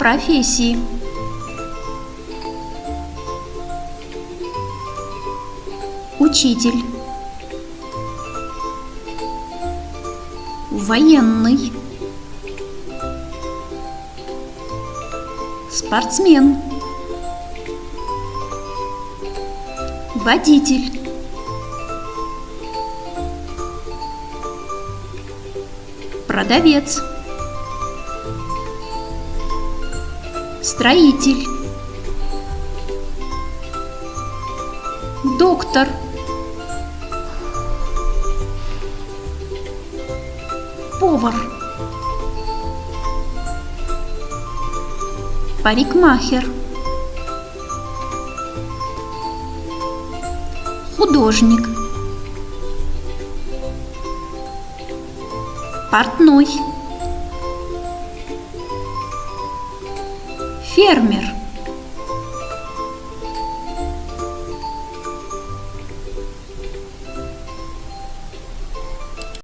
Профессии. Учитель. Военный. Спортсмен. Водитель. Продавец. Строитель. Доктор. Повар. Парикмахер. Художник. Портной. Фермер.